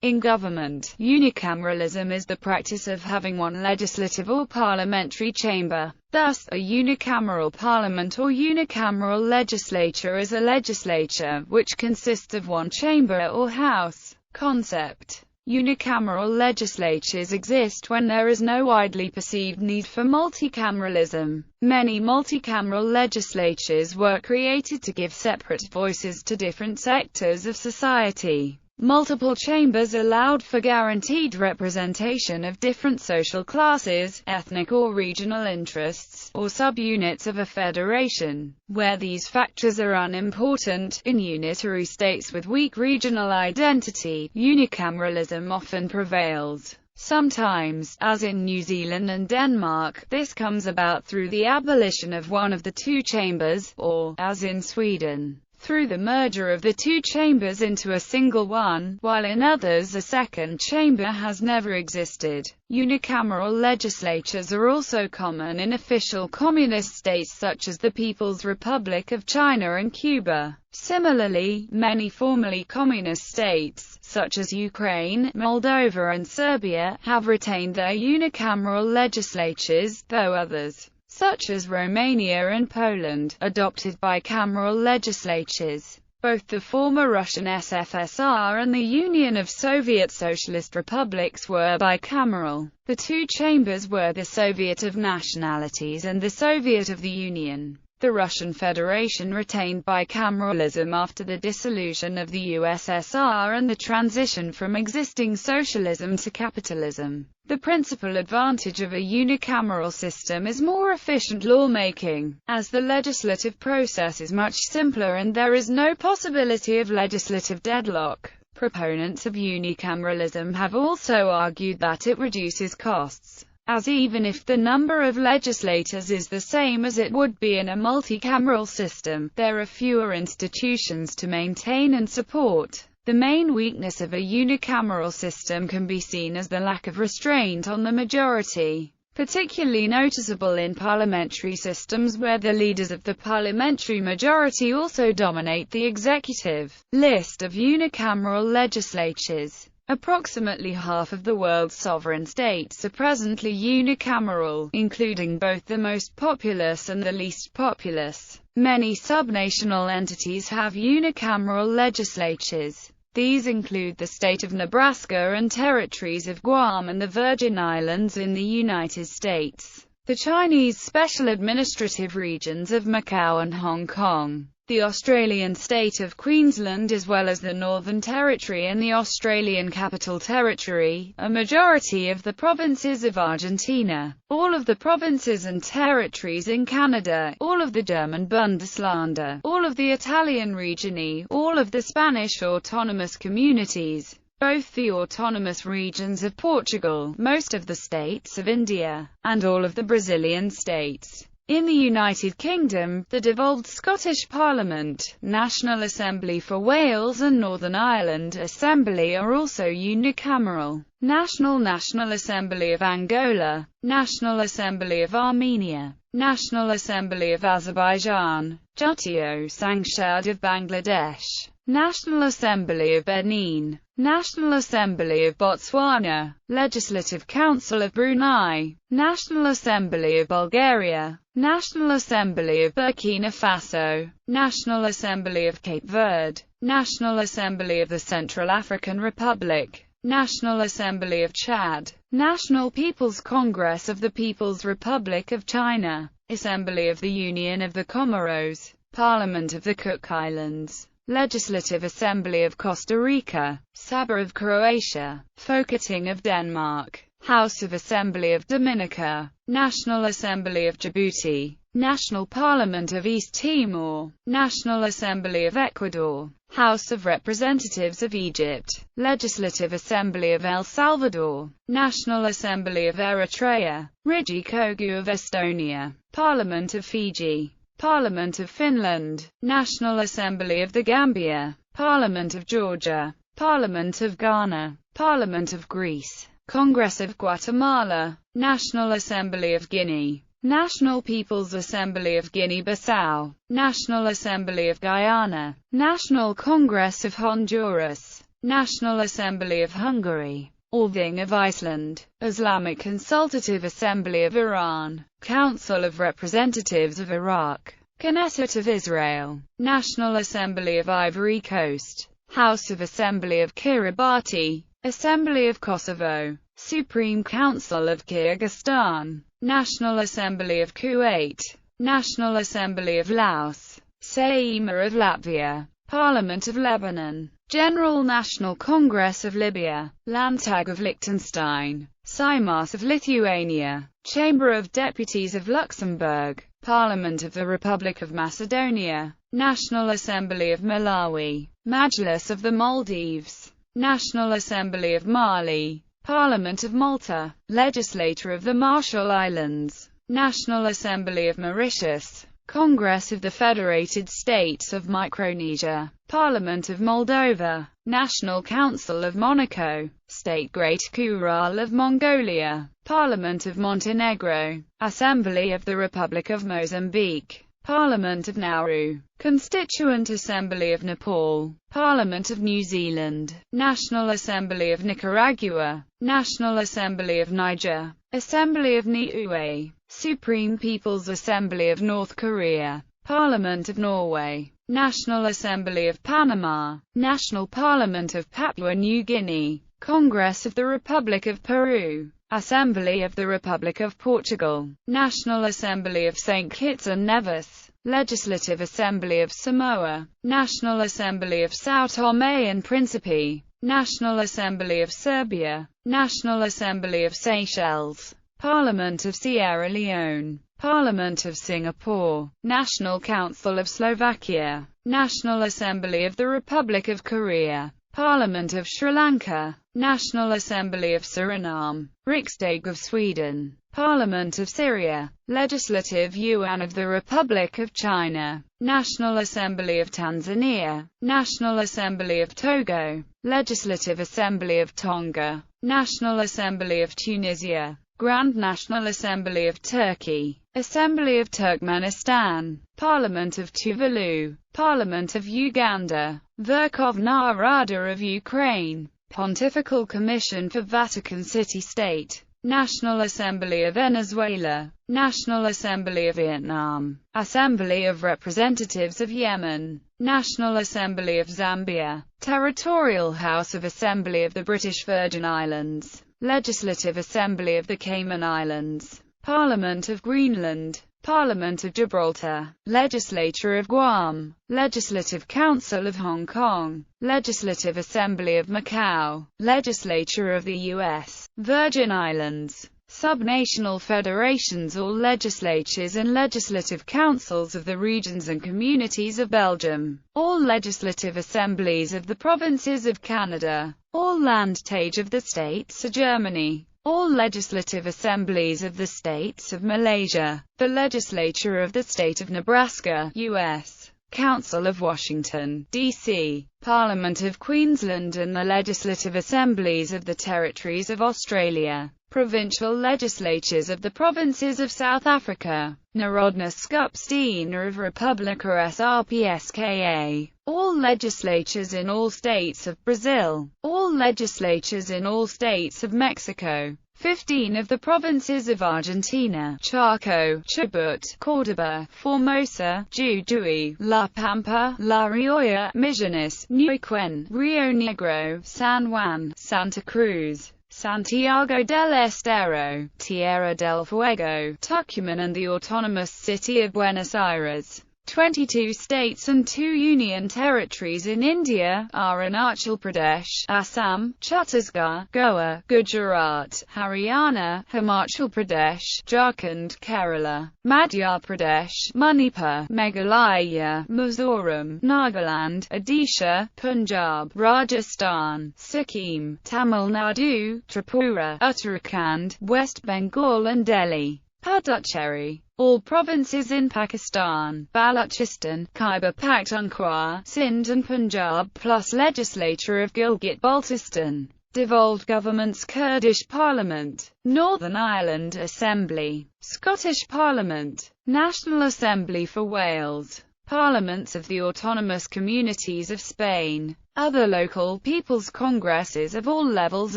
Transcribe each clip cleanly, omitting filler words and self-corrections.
In government, unicameralism is the practice of having one legislative or parliamentary chamber. Thus, a unicameral parliament or unicameral legislature is a legislature which consists of one chamber or house. Concept: unicameral legislatures exist when there is no widely perceived need for multicameralism. Many multicameral legislatures were created to give separate voices to different sectors of society. Multiple chambers allowed for guaranteed representation of different social classes, ethnic or regional interests, or subunits of a federation. Where these factors are unimportant, in unitary states with weak regional identity, unicameralism often prevails. Sometimes, as in New Zealand and Denmark, this comes about through the abolition of one of the two chambers, or, as in Sweden, through the merger of the two chambers into a single one, while in others a second chamber has never existed. Unicameral legislatures are also common in official communist states such as the People's Republic of China and Cuba. Similarly, many formerly communist states, such as Ukraine, Moldova and Serbia, have retained their unicameral legislatures, though others, such as Romania and Poland, adopted bicameral legislatures. Both the former Russian SFSR and the Union of Soviet Socialist Republics were bicameral. The two chambers were the Soviet of Nationalities and the Soviet of the Union. The Russian Federation retained bicameralism after the dissolution of the USSR and the transition from existing socialism to capitalism. The principal advantage of a unicameral system is more efficient lawmaking, as the legislative process is much simpler and there is no possibility of legislative deadlock. Proponents of unicameralism have also argued that it reduces costs, as even if the number of legislators is the same as it would be in a multicameral system, there are fewer institutions to maintain and support. The main weakness of a unicameral system can be seen as the lack of restraint on the majority, particularly noticeable in parliamentary systems where the leaders of the parliamentary majority also dominate the executive. List of unicameral legislatures. Approximately half of the world's sovereign states are presently unicameral, including both the most populous and the least populous. Many subnational entities have unicameral legislatures. These include the state of Nebraska and territories of Guam and the Virgin Islands in the United States, the Chinese special administrative regions of Macau and Hong Kong, the Australian state of Queensland as well as the Northern Territory and the Australian Capital Territory, a majority of the provinces of Argentina, all of the provinces and territories in Canada, all of the German Bundesländer, all of the Italian regioni, all of the Spanish autonomous communities, both the autonomous regions of Portugal, most of the states of India, and all of the Brazilian states. In the United Kingdom, the devolved Scottish Parliament, National Assembly for Wales and Northern Ireland Assembly are also unicameral. National Assembly of Angola, National Assembly of Armenia, National Assembly of Azerbaijan, Jatiyo Sangshad of Bangladesh, National Assembly of Benin, National Assembly of Botswana, Legislative Council of Brunei, National Assembly of Bulgaria, National Assembly of Burkina Faso, National Assembly of Cape Verde, National Assembly of the Central African Republic, National Assembly of Chad, National People's Congress of the People's Republic of China, Assembly of the Union of the Comoros, Parliament of the Cook Islands, Legislative Assembly of Costa Rica, Sabah of Croatia, Folketing of Denmark, House of Assembly of Dominica, National Assembly of Djibouti, National Parliament of East Timor, National Assembly of Ecuador, House of Representatives of Egypt, Legislative Assembly of El Salvador, National Assembly of Eritrea, Rijikogu of Estonia, Parliament of Fiji, Parliament of Finland, National Assembly of the Gambia, Parliament of Georgia, Parliament of Ghana, Parliament of Greece, Congress of Guatemala, National Assembly of Guinea, National People's Assembly of Guinea-Bissau, National Assembly of Guyana, National Congress of Honduras, National Assembly of Hungary, Althing of Iceland, Islamic Consultative Assembly of Iran, Council of Representatives of Iraq, Knesset of Israel, National Assembly of Ivory Coast, House of Assembly of Kiribati, Assembly of Kosovo, Supreme Council of Kyrgyzstan, National Assembly of Kuwait, National Assembly of Laos, Saeima of Latvia, Parliament of Lebanon, General National Congress of Libya, Landtag of Liechtenstein, Seimas of Lithuania, Chamber of Deputies of Luxembourg, Parliament of the Republic of Macedonia, National Assembly of Malawi, Majlis of the Maldives, National Assembly of Mali, Parliament of Malta, Legislature of the Marshall Islands, National Assembly of Mauritius, Congress of the Federated States of Micronesia, Parliament of Moldova, National Council of Monaco, State Great Khural of Mongolia, Parliament of Montenegro, Assembly of the Republic of Mozambique, Parliament of Nauru, Constituent Assembly of Nepal, Parliament of New Zealand, National Assembly of Nicaragua, National Assembly of Niger, Assembly of Niue, Supreme People's Assembly of North Korea, Parliament of Norway, National Assembly of Panama, National Parliament of Papua New Guinea, Congress of the Republic of Peru, Assembly of the Republic of Portugal, National Assembly of St. Kitts and Nevis, Legislative Assembly of Samoa, National Assembly of São Tomé and Príncipe, National Assembly of Serbia, National Assembly of Seychelles, Parliament of Sierra Leone, Parliament of Singapore, National Council of Slovakia, National Assembly of the Republic of Korea, Parliament of Sri Lanka, National Assembly of Suriname, Riksdag of Sweden, Parliament of Syria, Legislative Yuan of the Republic of China, National Assembly of Tanzania, National Assembly of Togo, Legislative Assembly of Tonga, National Assembly of Tunisia, Grand National Assembly of Turkey, Assembly of Turkmenistan, Parliament of Tuvalu, Parliament of Uganda, Verkhovna Rada of Ukraine, Pontifical Commission for Vatican City State, National Assembly of Venezuela, National Assembly of Vietnam, Assembly of Representatives of Yemen, National Assembly of Zambia, Territorial House of Assembly of the British Virgin Islands, Legislative Assembly of the Cayman Islands, Parliament of Greenland, Parliament of Gibraltar, Legislature of Guam, Legislative Council of Hong Kong, Legislative Assembly of Macau, Legislature of the U.S. Virgin Islands, subnational federations, all legislatures and legislative councils of the regions and communities of Belgium, all legislative assemblies of the provinces of Canada, all Landtage of the states of Germany, all legislative assemblies of the states of Malaysia, the legislature of the state of Nebraska, U.S., Council of Washington, D.C., Parliament of Queensland and the legislative assemblies of the territories of Australia, provincial legislatures of the provinces of South Africa, Narodna Skupština of Republika Srpska, all legislatures in all states of Brazil, all legislatures in all states of Mexico, 15 of the provinces of Argentina, Chaco, Chubut, Córdoba, Formosa, Jujuy, La Pampa, La Rioja, Misiones, Neuquén, Rio Negro, San Juan, Santa Cruz, Santiago del Estero, Tierra del Fuego, Tucumán and the autonomous city of Buenos Aires. 22 states and 2 union territories in India, Arunachal Pradesh, Assam, Chhattisgarh, Goa, Gujarat, Haryana, Himachal Pradesh, Jharkhand, Kerala, Madhya Pradesh, Manipur, Meghalaya, Mizoram, Nagaland, Odisha, Punjab, Rajasthan, Sikkim, Tamil Nadu, Tripura, Uttarakhand, West Bengal and Delhi. Puducherry, all provinces in Pakistan, Balochistan, Khyber Pakhtunkhwa, Sindh and Punjab plus legislature of Gilgit-Baltistan, devolved governments, Kurdish Parliament, Northern Ireland Assembly, Scottish Parliament, National Assembly for Wales, Parliaments of the autonomous communities of Spain, Other local people's congresses of all levels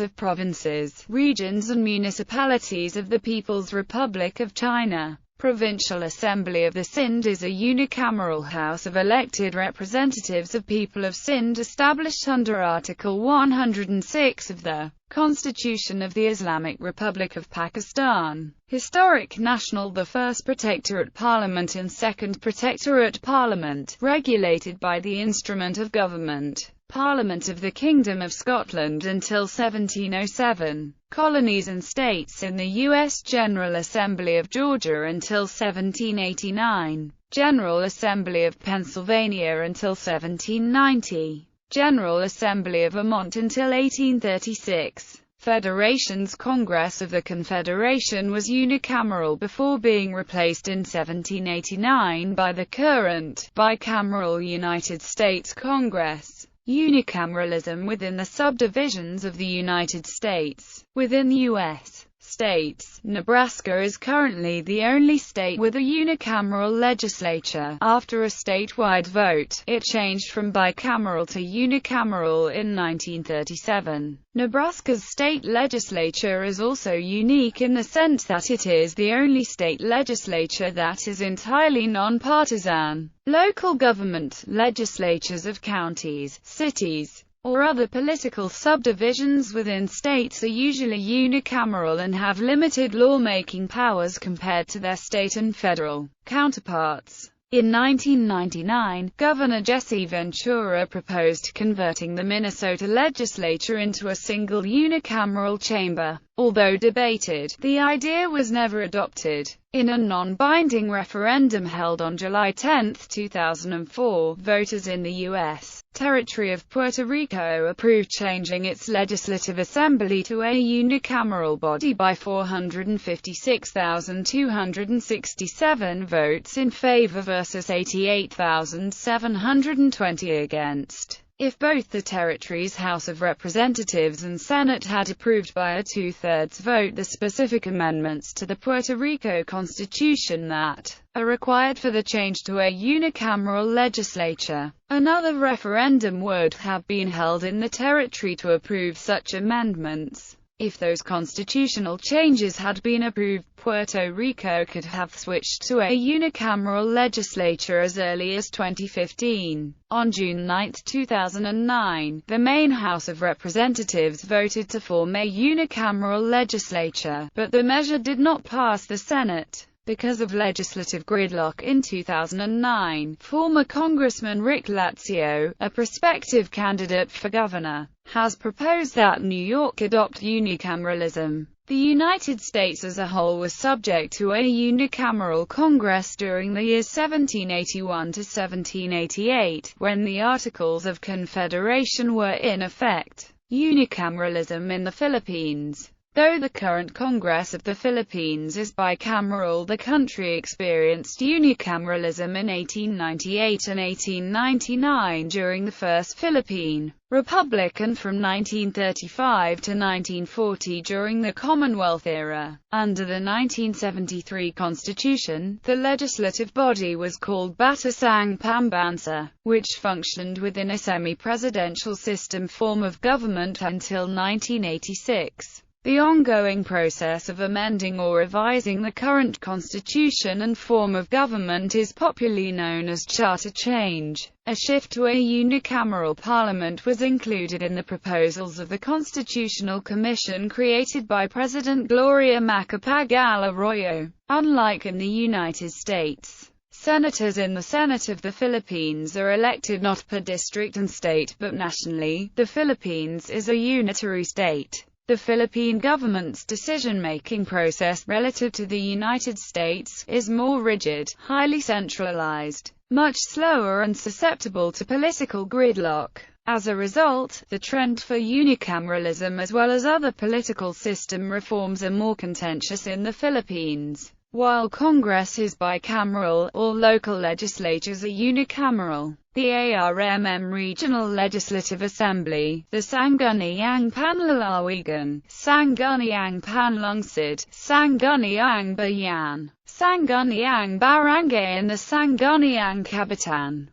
of provinces, regions and municipalities of the People's Republic of China. Provincial Assembly of the Sind is a unicameral house of elected representatives of people of Sind established under Article 106 of the Constitution of the Islamic Republic of Pakistan. Historic National, the first Protectorate Parliament and second Protectorate Parliament, regulated by the Instrument of Government. Parliament of the Kingdom of Scotland until 1707. Colonies and states in the U.S. General Assembly of Georgia until 1789. General Assembly of Pennsylvania until 1790. General Assembly of Vermont until 1836. Federation's Congress of the Confederation was unicameral before being replaced in 1789 by the current, bicameral United States Congress. Unicameralism within the subdivisions of the United States. Within U.S. states, Nebraska is currently the only state with a unicameral legislature. After a statewide vote, it changed from bicameral to unicameral in 1937. Nebraska's state legislature is also unique in the sense that it is the only state legislature that is entirely non-partisan. Local government legislatures of counties, cities, or other political subdivisions within states are usually unicameral and have limited lawmaking powers compared to their state and federal counterparts. In 1999, Governor Jesse Ventura proposed converting the Minnesota legislature into a single unicameral chamber. Although debated, the idea was never adopted. In a non-binding referendum held on July 10, 2004, voters in the U.S. territory of Puerto Rico approved changing its legislative assembly to a unicameral body by 456,267 votes in favor versus 88,720 against. If both the territory's House of Representatives and Senate had approved by a two-thirds vote the specific amendments to the Puerto Rico Constitution that are required for the change to a unicameral legislature, another referendum would have been held in the territory to approve such amendments. If those constitutional changes had been approved, Puerto Rico could have switched to a unicameral legislature as early as 2015. On June 9, 2009, the Maine House of Representatives voted to form a unicameral legislature, but the measure did not pass the Senate. Because of legislative gridlock in 2009, former Congressman Rick Lazio, a prospective candidate for governor, has proposed that New York adopt unicameralism. The United States as a whole was subject to a unicameral Congress during the years 1781 to 1788, when the Articles of Confederation were in effect. Unicameralism in the Philippines. Though the current Congress of the Philippines is bicameral, the country experienced unicameralism in 1898 and 1899 during the First Philippine Republic and from 1935 to 1940 during the Commonwealth era. Under the 1973 Constitution, the legislative body was called Batasang Pambansa, which functioned within a semi-presidential system form of government until 1986. The ongoing process of amending or revising the current constitution and form of government is popularly known as charter change. A shift to a unicameral parliament was included in the proposals of the Constitutional Commission created by President Gloria Macapagal Arroyo. Unlike in the United States, senators in the Senate of the Philippines are elected not per district and state but nationally. The Philippines is a unitary state. The Philippine government's decision-making process relative to the United States is more rigid, highly centralized, much slower and susceptible to political gridlock. As a result, the trend for unicameralism as well as other political system reforms are more contentious in the Philippines. While Congress is bicameral, all local legislatures are unicameral. The ARMM Regional Legislative Assembly, the Sangguniang Panlalawigan, Sangguniang Panlungsod, Sangguniang Bayan, Sangguniang Barangay and the Sangguniang Kabataan